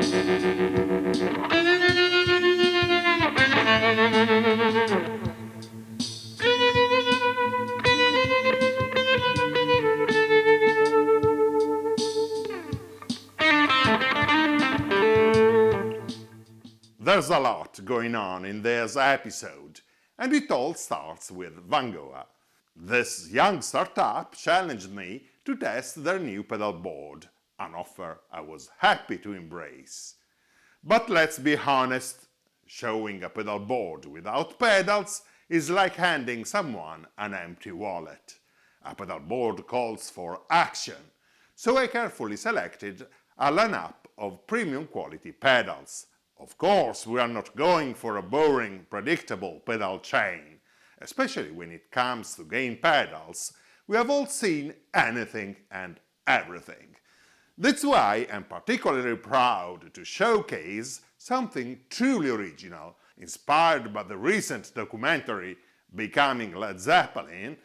There's a lot going on in this episode, and it all starts with Vangoa. This young startup challenged me to test their new pedal board, an offer I was happy to embrace. But let's be honest, showing a pedal board without pedals is like handing someone an empty wallet. A pedal board calls for action, so I carefully selected a lineup of premium quality pedals. Of course, we are not going for a boring, predictable pedal chain. Especially when it comes to gain pedals, we have all seen anything and everything. That's why I'm particularly proud to showcase something truly original, inspired by the recent documentary Becoming Led Zeppelin.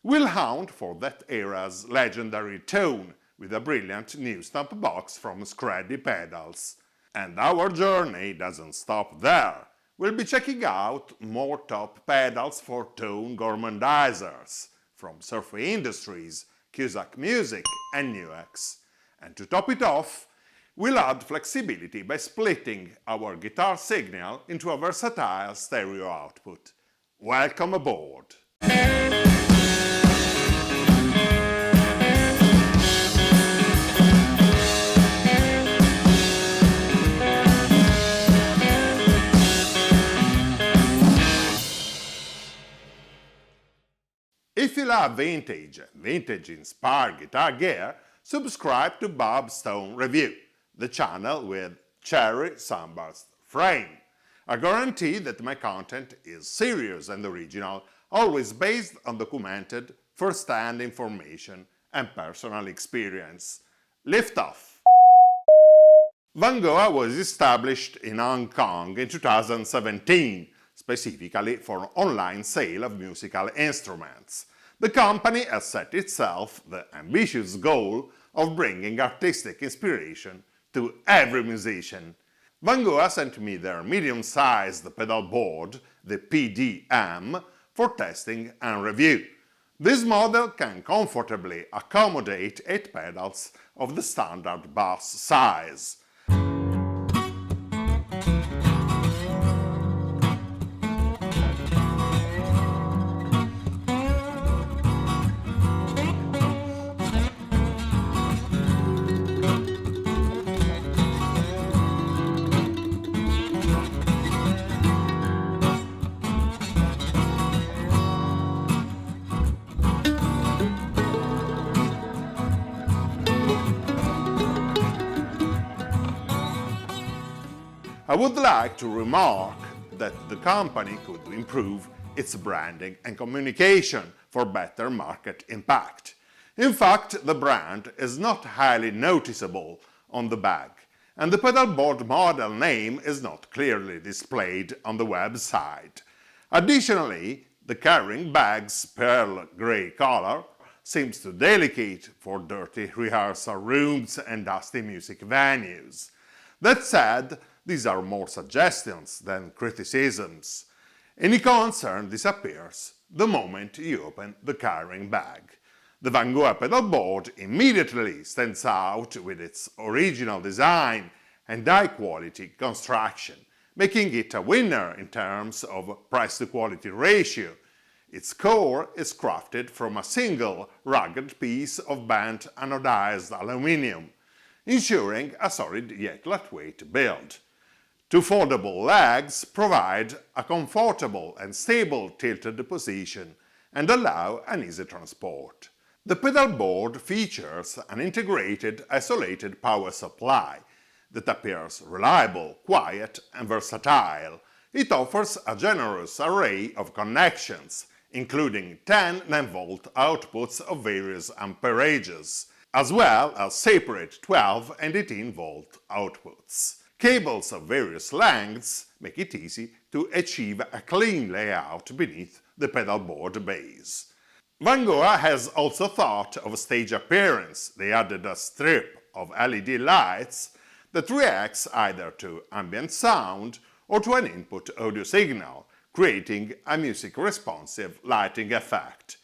We'll hunt for that era's legendary tone with a brilliant new stompbox from Skreddy Pedals. And our journey doesn't stop there. We'll be checking out more top pedals for tone gourmandizers from Surfy Industries, Cusack Music and Nux. And to top it off, we'll add flexibility by splitting our guitar signal into a versatile stereo output. Welcome aboard! If you love vintage and vintage-inspired guitar gear, subscribe to Bob Stone Review, the channel with cherry sunburst frame. I guarantee that my content is serious and original, always based on documented, first-hand information and personal experience. Lift off! Vangoa was established in Hong Kong in 2017, specifically for online sale of musical instruments. The company has set itself the ambitious goal of bringing artistic inspiration to every musician. Vangoa sent me their medium-sized pedal board, the PD-M, for testing and review. This model can comfortably accommodate 8 pedals of the standard bass size. I would like to remark that the company could improve its branding and communication for better market impact. In fact, the brand is not highly noticeable on the bag, and the pedalboard model name is not clearly displayed on the website. Additionally, the carrying bag's pearl grey color seems too delicate for dirty rehearsal rooms and dusty music venues. That said, these are more suggestions than criticisms. Any concern disappears the moment you open the carrying bag. The Vangoa pedalboard immediately stands out with its original design and high-quality construction, making it a winner in terms of price-to-quality ratio. Its core is crafted from a single rugged piece of bent anodized aluminium, ensuring a solid yet lightweight build. 2 foldable legs provide a comfortable and stable tilted position and allow an easy transport. The pedalboard features an integrated isolated power supply that appears reliable, quiet and versatile. It offers a generous array of connections, including 10 9-volt outputs of various amperages, as well as separate 12 and 18-volt outputs. Cables of various lengths make it easy to achieve a clean layout beneath the pedalboard base. Vangoa has also thought of stage appearance. They added a strip of LED lights that reacts either to ambient sound or to an input audio signal, creating a music-responsive lighting effect.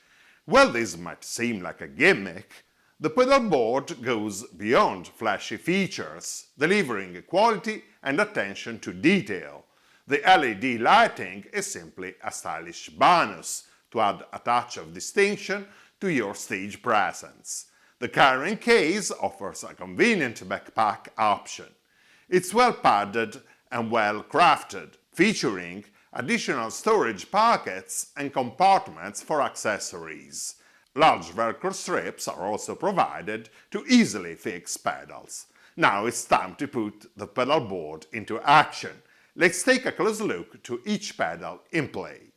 While this might seem like a gimmick, the pedalboard goes beyond flashy features, delivering quality and attention to detail. The LED lighting is simply a stylish bonus to add a touch of distinction to your stage presence. The carrying case offers a convenient backpack option. It's well padded and well crafted, featuring additional storage pockets and compartments for accessories. Large Velcro strips are also provided to easily fix pedals. Now it's time to put the pedalboard into action. Let's take a close look to each pedal in play.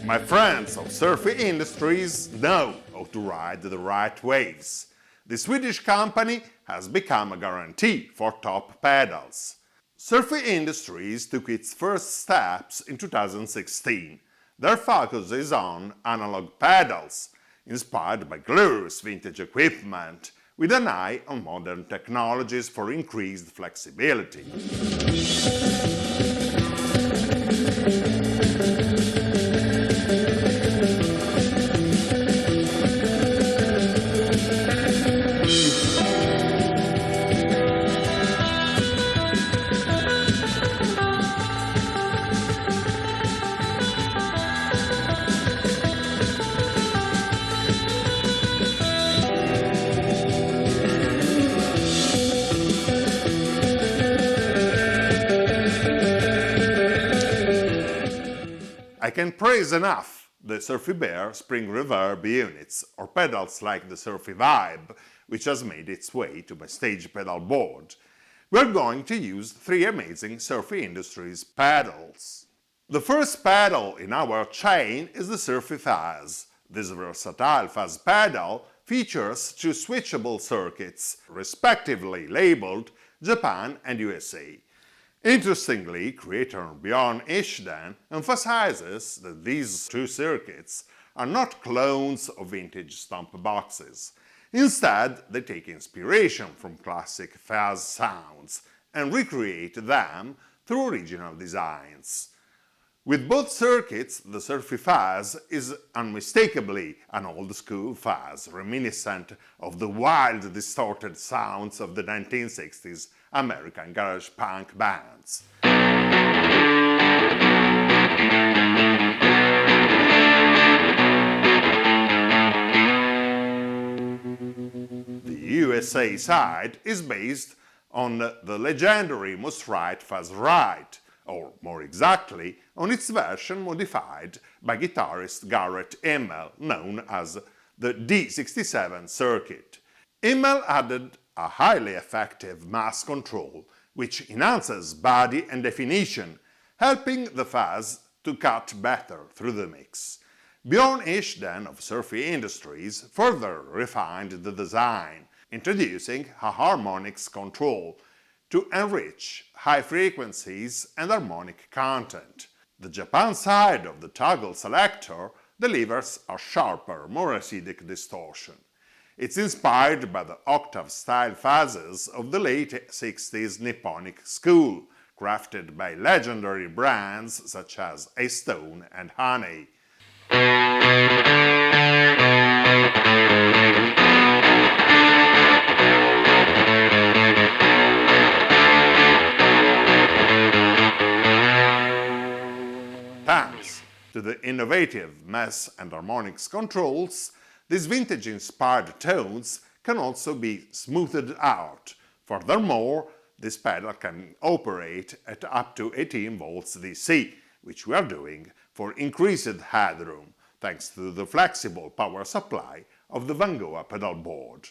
My friends of Surfy Industries know how to ride the right waves. The Swedish company has become a guarantee for top pedals. Surfy Industries took its first steps in 2016. Their focus is on analog pedals, inspired by glorious vintage equipment, with an eye on modern technologies for increased flexibility. I can praise enough the Surfybear spring reverb units, or pedals like the Surfy Vibe, which has made its way to my stage pedal board. We're going to use 3 amazing Surfy Industries pedals. The first pedal in our chain is the Surfyfuzz. This versatile fuzz pedal features 2 switchable circuits, respectively labeled Japan and USA. Interestingly, creator Bjorn Ishdan emphasizes that these 2 circuits are not clones of vintage stomp boxes. Instead, they take inspiration from classic fuzz sounds and recreate them through original designs. With both circuits, the Surfyfuzz is unmistakably an old-school fuzz, reminiscent of the wild, distorted sounds of the 1960s American garage punk bands. The USA side is based on the legendary Must Right Fuzz Right, or more exactly, on its version modified by guitarist Garrett Immel, known as the D67 circuit. Immel added a highly effective mass control, which enhances body and definition, helping the fuzz to cut better through the mix. Bjorn Ishdan of Surfy Industries further refined the design, introducing a harmonics control to enrich high frequencies and harmonic content. The Japan side of the toggle selector delivers a sharper, more acidic distortion. It's inspired by the octave-style fuzzes of the late 60s Nipponic school, crafted by legendary brands such as A-Stone and Honey. Thanks to the innovative mesh and harmonics controls, these vintage-inspired tones can also be smoothed out. Furthermore, this pedal can operate at up to 18 volts DC, which we are doing for increased headroom, thanks to the flexible power supply of the Vangoa Pedalboard.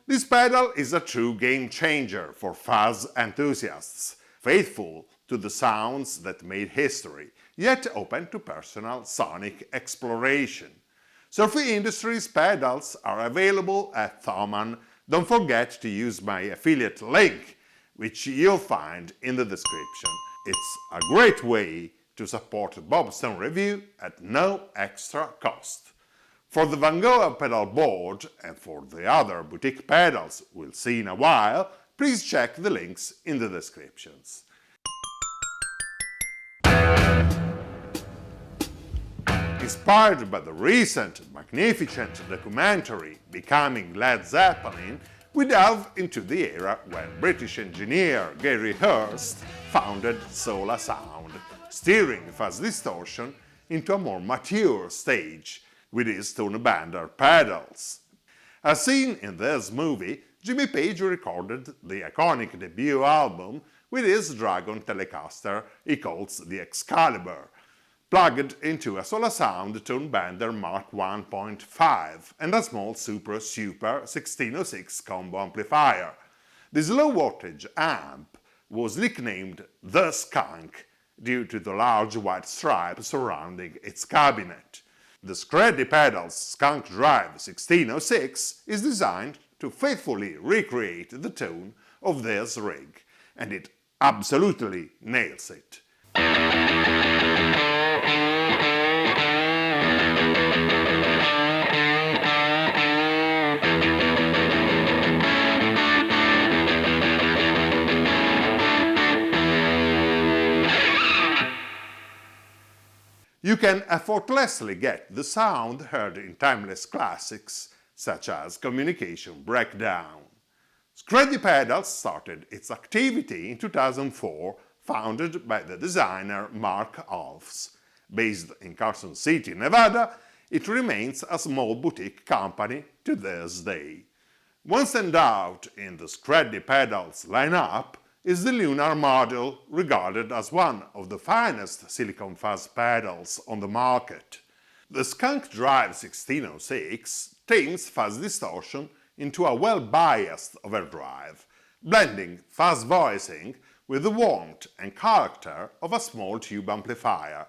This pedal is a true game changer for fuzz enthusiasts, faithful to the sounds that made history, yet open to personal sonic exploration. Surfy Industries pedals are available at Thomann. Don't forget to use my affiliate link, which you'll find in the description. It's a great way to support Bobstone Review at no extra cost. For the Vangoa Pedalboard and for the other boutique pedals we'll see in a while, please check the links in the descriptions. Inspired by the recent magnificent documentary Becoming Led Zeppelin, we delve into the era when British engineer Gary Hurst founded Sola Sound, steering fuzz distortion into a more mature stage with his Tonebender pedals. As seen in this movie, Jimmy Page recorded the iconic debut album with his Dragon Telecaster he calls the Excalibur, plugged into a Sola Sound Tonebender Mark 1.5 and a small Super 1606 combo amplifier. This low-wattage amp was nicknamed the Skunk due to the large white stripe surrounding its cabinet. The Skreddy Pedals Skunk Drive 1606 is designed to faithfully recreate the tone of this rig, and it absolutely nails it. You can effortlessly get the sound heard in timeless classics such as Communication Breakdown. Skreddy Pedals started its activity in 2004, founded by the designer Mark Alfs. Based in Carson City, Nevada, it remains a small boutique company to this day. One standout in the Skreddy Pedals lineup is the Lunar model, regarded as one of the finest silicone fuzz pedals on the market. The Skunk Drive 1606 tames fuzz distortion into a well-biased overdrive, blending fuzz voicing with the warmth and character of a small tube amplifier.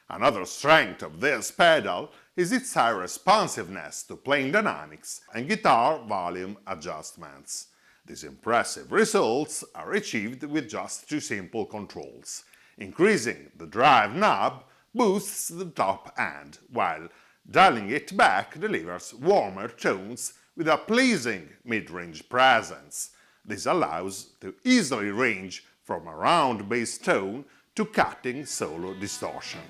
Another strength of this pedal is its high responsiveness to playing dynamics and guitar volume adjustments. These impressive results are achieved with just two simple controls. Increasing the drive knob boosts the top end, while dialing it back delivers warmer tones with a pleasing mid-range presence. This allows to easily range from a round bass tone to cutting solo distortion.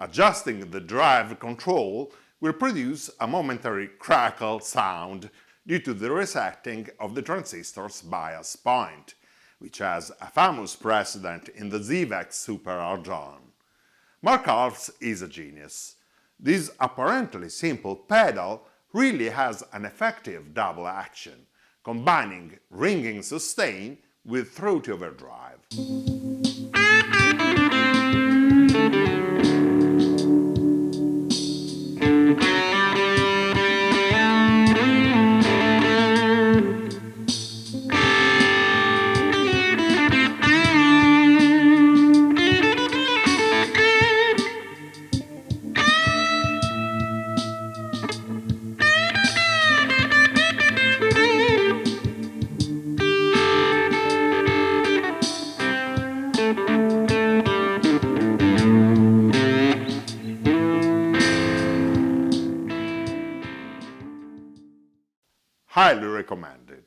Adjusting the drive control will produce a momentary crackle sound due to the resetting of the transistor's bias point, which has a famous precedent in the ZVEX Super Argon. Mark Alfs is a genius. This apparently simple pedal really has an effective double action, combining ringing sustain with throaty overdrive. Highly recommended.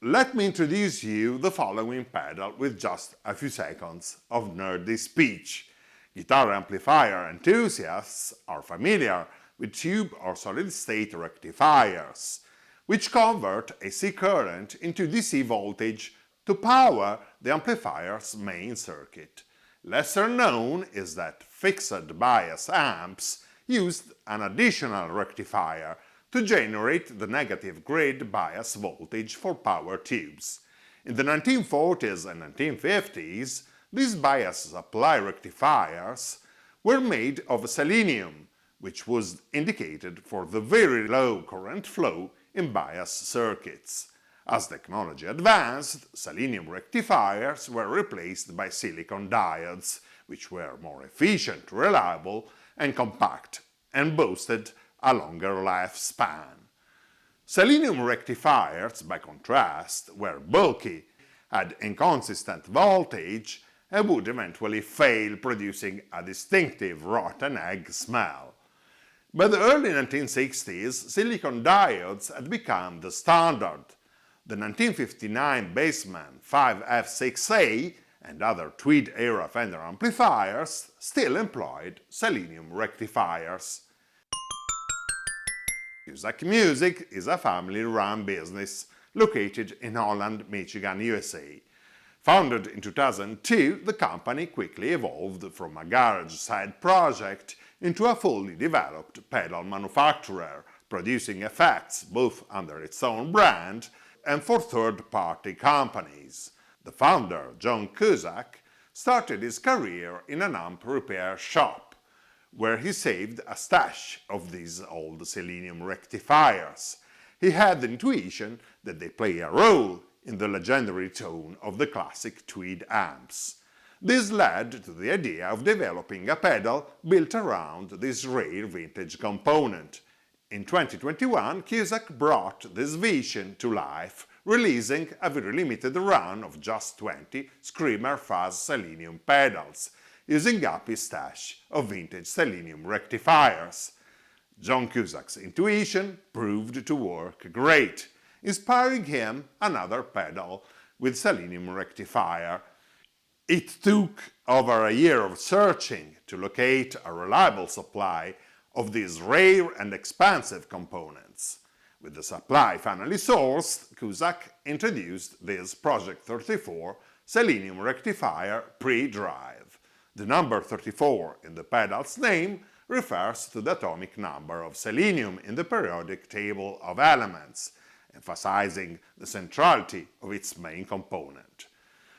Let me introduce you the following pedal with just a few seconds of nerdy speech. Guitar amplifier enthusiasts are familiar with tube or solid-state rectifiers, which convert AC current into DC voltage to power the amplifier's main circuit. Lesser known is that fixed bias amps used an additional rectifier to generate the negative grid bias voltage for power tubes. In the 1940s and 1950s, these bias supply rectifiers were made of selenium, which was indicated for the very low current flow in bias circuits. As technology advanced, selenium rectifiers were replaced by silicon diodes, which were more efficient, reliable, and compact, and boasted a longer lifespan. Selenium rectifiers, by contrast, were bulky, had inconsistent voltage, and would eventually fail, producing a distinctive rotten egg smell. By the early 1960s, silicon diodes had become the standard. The 1959 Bassman 5F6A and other Tweed-era Fender amplifiers still employed selenium rectifiers. Cusack Music is a family-run business located in Holland, Michigan, USA. Founded in 2002, the company quickly evolved from a garage side project into a fully developed pedal manufacturer, producing effects both under its own brand and for third-party companies. The founder, John Cusack, started his career in an amp repair shop, where he saved a stash of these old selenium rectifiers. He had the intuition that they play a role in the legendary tone of the classic Tweed amps. This led to the idea of developing a pedal built around this rare vintage component. In 2021, Cusack brought this vision to life, releasing a very limited run of just 20 Screamer Fuzz selenium pedals, using up his stash of vintage selenium rectifiers. John Cusack's intuition proved to work great, inspiring him another pedal with selenium rectifier. It took over a year of searching to locate a reliable supply of these rare and expensive components. With the supply finally sourced, Cusack introduced this Project 34 Selenium Rectifier Pre drive. The number 34 in the pedal's name refers to the atomic number of selenium in the periodic table of elements, emphasizing the centrality of its main component.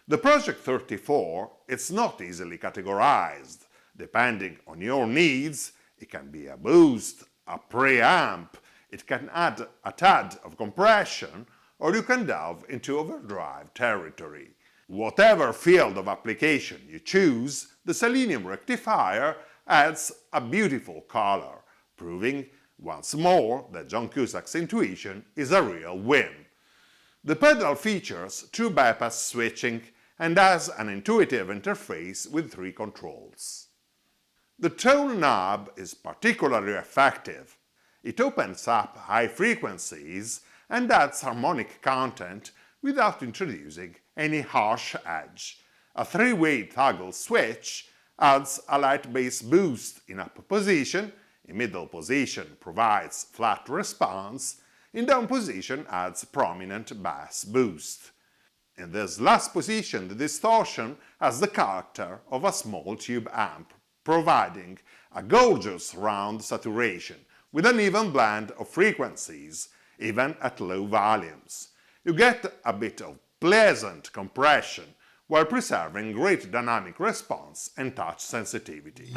The Project 34 is not easily categorized. Depending on your needs, it can be a boost, a preamp, it can add a tad of compression, or you can delve into overdrive territory. Whatever field of application you choose, the selenium rectifier adds a beautiful color, proving once more that John Cusack's intuition is a real win. The pedal features true bypass switching and has an intuitive interface with 3 controls. The tone knob is particularly effective. It opens up high frequencies and adds harmonic content without introducing any harsh edge. A 3-way toggle switch adds a light bass boost in up position, in middle position provides flat response, in down position adds prominent bass boost. In this last position, the distortion has the character of a small tube amp, providing a gorgeous round saturation with an even blend of frequencies, even at low volumes. You get a bit of pleasant compression while preserving great dynamic response and touch sensitivity.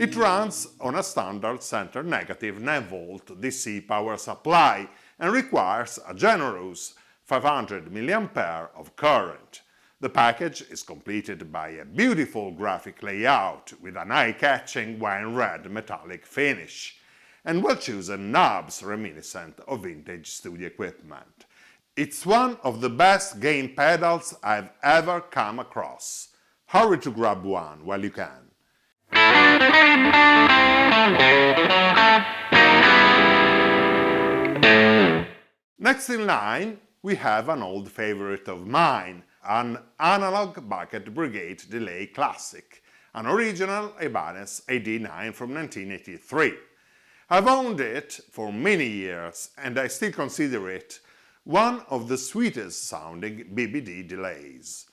It runs on a standard center negative 9V DC power supply and requires a generous 500 mA of current. The package is completed by a beautiful graphic layout with an eye-catching wine red metallic finish and well-chosen knobs reminiscent of vintage studio equipment. It's one of the best gain pedals I've ever come across. Hurry to grab one while you can. Next in line, we have an old favorite of mine, an analog bucket brigade delay classic, an original Ibanez AD-9 from 1983. I've owned it for many years and I still consider it one of the sweetest sounding BBD delays.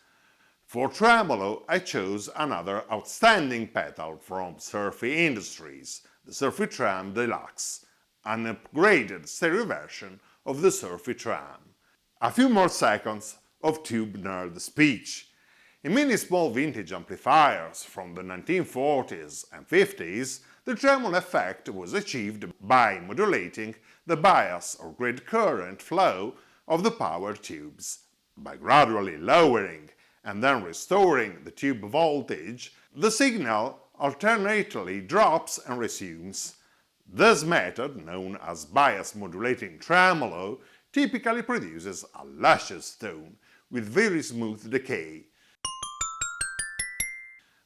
For tremolo, I chose another outstanding pedal from Surfy Industries, the Surfytrem Deluxe, an upgraded stereo version of the Surfytrem. A few more seconds of tube nerd speech. In many small vintage amplifiers from the 1940s and 50s, the tremolo effect was achieved by modulating the bias or grid current flow of the power tubes. By gradually lowering and then restoring the tube voltage, the signal alternately drops and resumes. This method, known as bias modulating tremolo, typically produces a luscious tone with very smooth decay.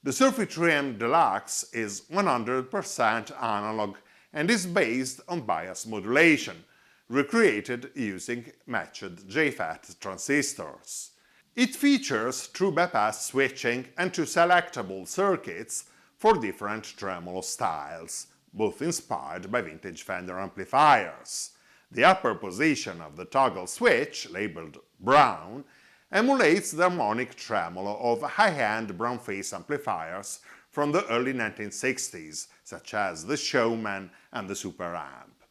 The Surfytrem Deluxe is 100% analog and is based on bias modulation, recreated using matched JFET transistors. It features true bypass switching and two selectable circuits for different tremolo styles, both inspired by vintage Fender amplifiers. The upper position of the toggle switch, labeled brown, emulates the harmonic tremolo of high-end brownface amplifiers from the early 1960s, such as the Showman and the Super Amp.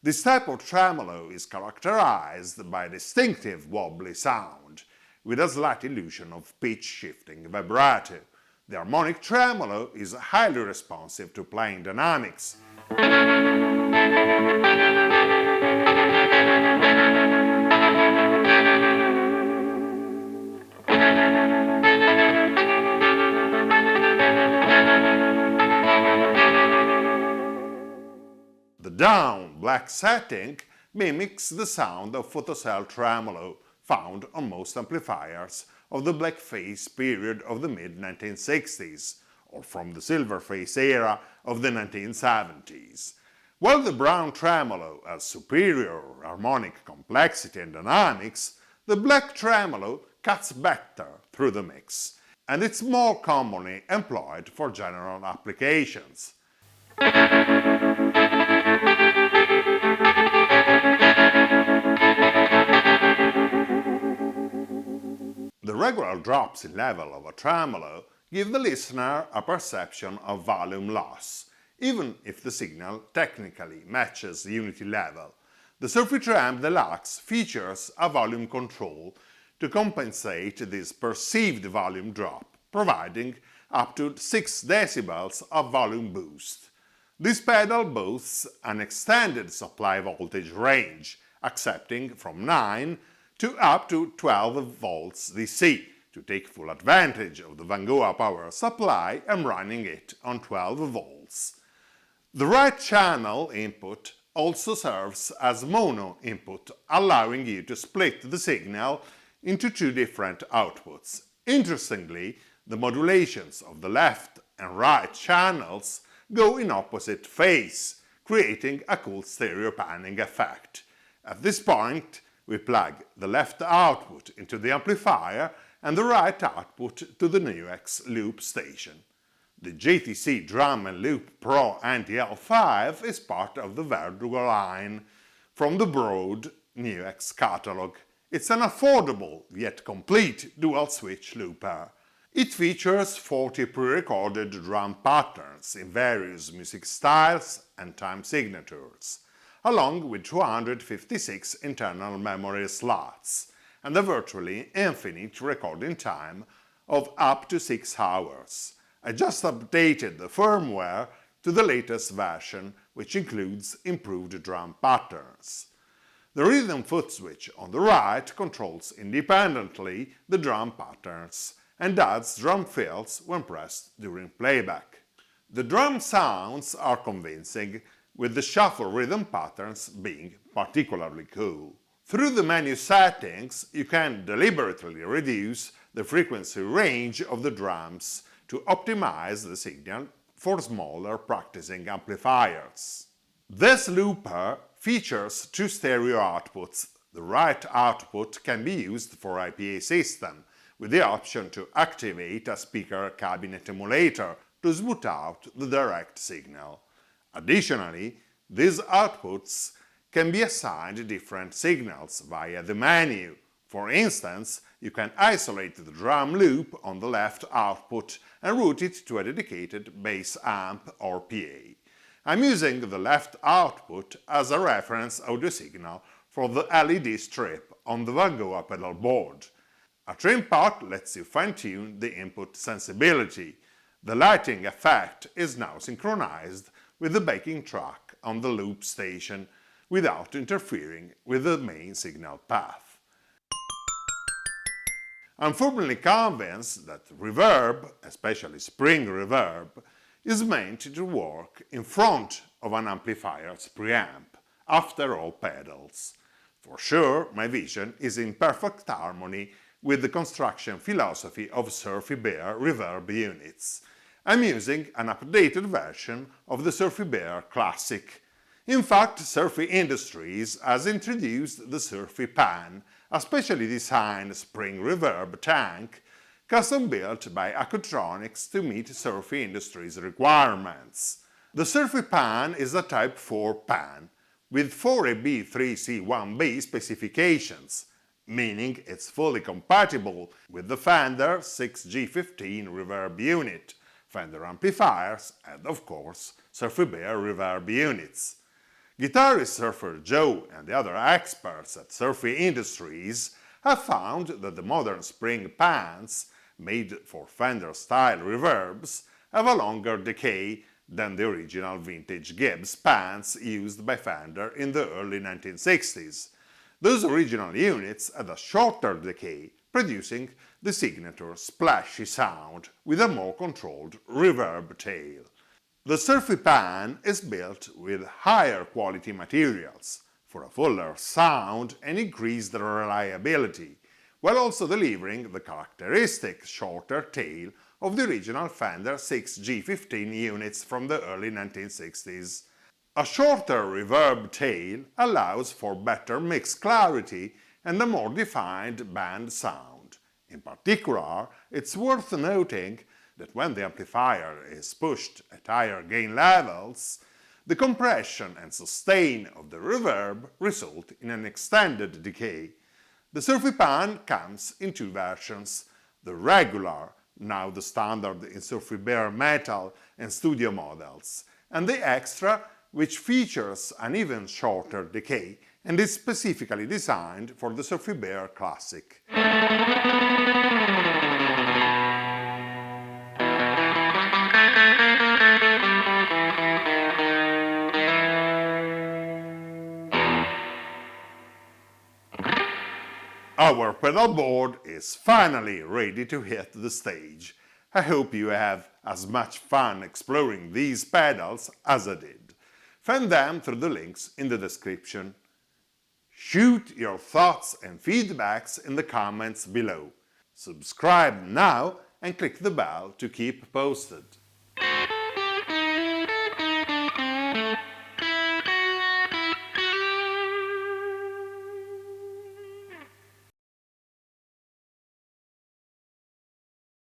This type of tremolo is characterized by a distinctive wobbly sound, with a slight illusion of pitch-shifting vibrato. The harmonic tremolo is highly responsive to playing dynamics. The down black setting mimics the sound of photocell tremolo found on most amplifiers of the blackface period of the mid-1960s, or from the silverface era of the 1970s. While the brown tremolo has superior harmonic complexity and dynamics, the black tremolo cuts better through the mix, and it's more commonly employed for general applications. The regular drops in level of a tremolo give the listener a perception of volume loss, even if the signal technically matches the unity level. The Surfytrem Deluxe features a volume control to compensate this perceived volume drop, providing up to 6 decibels of volume boost. This pedal boasts an extended supply voltage range, accepting from 9 to up to 12 volts DC. To take full advantage of the Vangoa power supply, I'm running it on 12 volts. The right channel input also serves as mono input, allowing you to split the signal into two different outputs. Interestingly, the modulations of the left and right channels go in opposite phase, creating a cool stereo panning effect. At this point, we plug the left output into the amplifier and the right output to the Nux loop station. The JTC Drum & Loop Pro NTL5 is part of the Verdugo line from the broad Nux catalog. It's an affordable yet complete dual-switch looper. It features 40 pre-recorded drum patterns in various music styles and time signatures, along with 256 internal memory slots and a virtually infinite recording time of up to 6 hours. I just updated the firmware to the latest version, which includes improved drum patterns. The rhythm foot switch on the right controls independently the drum patterns and adds drum fills when pressed during playback. The drum sounds are convincing, with the shuffle rhythm patterns being particularly cool. Through the menu settings, you can deliberately reduce the frequency range of the drums to optimize the signal for smaller practicing amplifiers. This looper features two stereo outputs. The right output can be used for IPA system, with the option to activate a speaker cabinet emulator to smooth out the direct signal. Additionally, these outputs can be assigned different signals via the menu. For instance, you can isolate the drum loop on the left output and route it to a dedicated bass amp or PA. I'm using the left output as a reference audio signal for the LED strip on the Vangoa Pedalboard. A trim pot lets you fine-tune the input sensibility. The lighting effect is now synchronized with the backing track on the loop station without interfering with the main signal path. I'm firmly convinced that reverb, especially spring reverb, is meant to work in front of an amplifier's preamp, after all pedals. For sure, my vision is in perfect harmony with the construction philosophy of Surfybear reverb units. I'm using an updated version of the Surfybear Classic. In fact, Surfy Industries has introduced the Surfypan, a specially designed spring reverb tank custom-built by Accutronics to meet Surfy Industries requirements. The Surfypan is a Type 4 pan with 4AB3C1B specifications, meaning it's fully compatible with the Fender 6G15 reverb unit, Fender amplifiers and, of course, Surfybear reverb units. Guitarist Surfer Joe and the other experts at Surfy Industries have found that the modern spring pans, made for Fender-style reverbs, have a longer decay than the original vintage Gibbs pans used by Fender in the early 1960s. Those original units had a shorter decay, producing the signature splashy sound with a more controlled reverb tail. The Surfypan is built with higher quality materials for a fuller sound and increased reliability, while also delivering the characteristic shorter tail of the original Fender 6G15 units from the early 1960s. A shorter reverb tail allows for better mix clarity and a more defined band sound. In particular, it's worth noting that when the amplifier is pushed at higher gain levels, the compression and sustain of the reverb result in an extended decay. The Surfypan comes in two versions: the regular, now the standard in Surfybear Metal and Studio models, and the Extra, which features an even shorter decay and is specifically designed for the Surfybear Classic. Our pedalboard is finally ready to hit the stage. I hope you have as much fun exploring these pedals as I did. Find them through the links in the description. Shoot your thoughts and feedbacks in the comments below. Subscribe now and click the bell to keep posted.